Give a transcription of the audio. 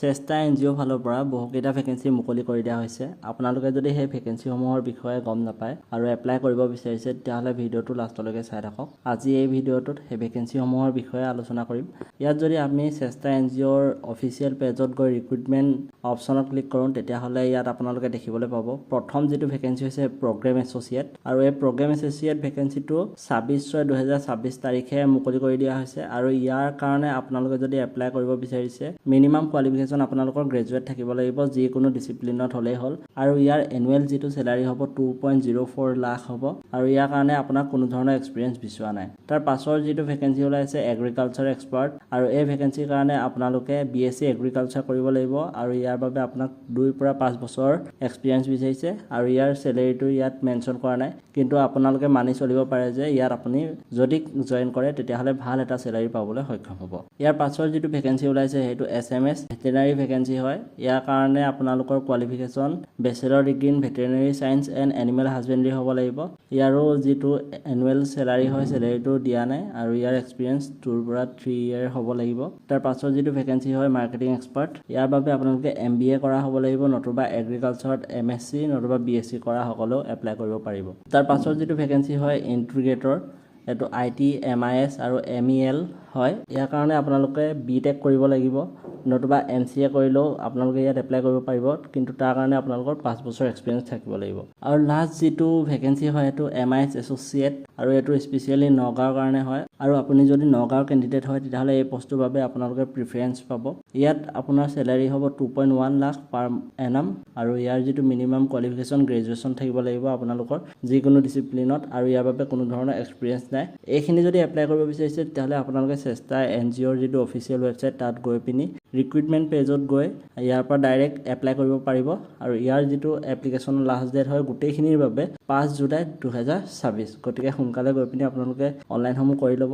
চেষ্টা এনজিঅ' ফালৰ পৰা বহুকেইটা ভেকেঞ্চি মুকলি কৰি দিয়া হৈছে। আপোনালোকে যদি সেই ভেকেঞ্চিসমূহৰ বিষয়ে গম নাপায় আৰু এপ্লাই কৰিব বিচাৰিছে তেতিয়াহ'লে ভিডিঅ'টো লাষ্টলৈকে চাই থাকক। আজি এই ভিডিঅ'টোত সেই ভেকেঞ্চিসমূহৰ বিষয়ে আলোচনা কৰিম। ইয়াত যদি আমি চেষ্টা এনজিঅ'ৰ অফিচিয়েল পেজত গৈ ৰিক্ৰুইটমেণ্ট অপশ্যনত ক্লিক কৰোঁ তেতিয়াহ'লে ইয়াত আপোনালোকে দেখিবলৈ পাব প্ৰথম যিটো ভেকেঞ্চি হৈছে প্ৰগ্ৰেম এছ'চিয়েট, আৰু এই প্ৰগ্ৰেম এছ'চিয়েট ভেকেঞ্চিটো 26/6/2026 তাৰিখে মুকলি কৰি দিয়া হৈছে। আৰু ইয়াৰ কাৰণে আপোনালোকে যদি এপ্লাই কৰিব বিচাৰিছে মিনিমাম কোৱালিফিকেশ্যন আপোনালোকৰ গ্ৰেজুৱেট থাকিব লাগিব, যিকোনো ডিচিপ্লিনত হ'লেই হ'ল। আৰু ইয়াৰ এনুৱেল যিটো চেলাৰী হ'ব 2.04 লাখ হ'ব, আৰু ইয়াৰ কাৰণে আপোনাক কোনো ধৰণৰ এক্সপিৰিয়েঞ্চ বিচৰা নাই। তাৰ পাছৰ যিটো ভেকেঞ্চি ওলাইছে এগ্ৰিকালচাৰ এক্সপাৰ্ট, আৰু এই ভেকেঞ্চিৰ কাৰণে আপোনালোকে BSc এগ্ৰিকালচাৰ কৰিব লাগিব, আৰু ইয়াৰ বাবে আপোনাক 2 পৰা 5 বছৰ এক্সপিৰিয়েঞ্চ বিচাৰিছে। আৰু ইয়াৰ চেলাৰীটো ইয়াত মেনশ্যন কৰা নাই, কিন্তু আপোনালোকে মানি চলিব পাৰে যে ইয়াত আপুনি যদি জইন কৰে তেতিয়াহ'লে ভাল এটা চেলাৰী পাবলৈ সক্ষম হ'ব। ইয়াৰ পাছৰ যিটো ভেকেঞ্চি ওলাইছে সেইটো SMS ভেটেনাৰী ভেকেঞ্চি হয়। ইয়াৰ কাৰণে আপোনালোকৰ qualification bachelor degree in veterinary science and animal husbandry হ'ব লাগিব। ইয়াৰো যিটো এনুৱেল চেলাৰী হয় চেলাৰীটো দিয়া নাই, আৰু ইয়াৰ এক্সপিৰিয়েঞ্চ 2 পৰা 3 ইয়েৰ হ'ব লাগিব। তাৰ পাছৰ যিটো ভেকেঞ্চি হয় মাৰ্কেটিং এক্সপাৰ্ট, ইয়াৰ বাবে আপোনালোকে MBA কৰা হ'ব লাগিব, নতুবা এগ্ৰিকালচাৰত MSc নতুবা BSc কৰা সকলেও এপ্লাই কৰিব পাৰিব। তাৰ পাছৰ যিটো ভেকেঞ্চি হয় ইণ্টিগ্ৰেটৰ, এইটো IT MIS আৰু MEL হয়। ইয়াৰ কাৰণে আপোনালোকে BTech কৰিব লাগিব, নতুবা MCA কৰিলেও আপোনালোকে ইয়াত এপ্লাই কৰিব পাৰিব, কিন্তু তাৰ কাৰণে আপোনালোকৰ 5 বছৰ এক্সপিৰিয়েঞ্চ থাকিব লাগিব। আৰু লাষ্ট যিটো ভেকেঞ্চি হয় সেইটো MIS এছ'চিয়েট, আৰু এইটো স্পেচিয়েলি নগাঁৱৰ কাৰণে হয়। আৰু আপুনি যদি নগাঁৱৰ কেণ্ডিডেট হয় তেতিয়াহ'লে এই পষ্টটোৰ বাবে আপোনালোকে প্ৰিফাৰেঞ্চ পাব। ইয়াত আপোনাৰ চেলাৰী হ'ব 2.1 লাখ পাৰ এনাম, আৰু ইয়াৰ যিটো মিনিমাম কোৱালিফিকেশ্যন গ্ৰেজুৱেশ্যন থাকিব লাগিব আপোনালোকৰ যিকোনো ডিচিপ্লিনত, আৰু ইয়াৰ বাবে কোনো ধৰণৰ এক্সপিৰিয়েঞ্চ নাই। এইখিনি যদি এপ্লাই কৰিব বিচাৰিছে তেতিয়াহ'লে আপোনালোকে চেষ্টা এনজিঅ'ৰ যিটো অফিচিয়েল ৱেবছাইট তাত গৈ পিনি ৰিক্ৰুইটমেণ্ট পেজত গৈ ইয়াৰ পৰা ডাইৰেক্ট এপ্লাই কৰিব পাৰিব। আৰু ইয়াৰ যিটো এপ্লিকেশ্যনৰ লাষ্ট ডেট হয় গোটেইখিনিৰ বাবে 5 জুলাই 2026। গতিকে সোনকালে গৈ পিনি আপোনালোকে অনলাইনসমূহ কৰি ল'ব।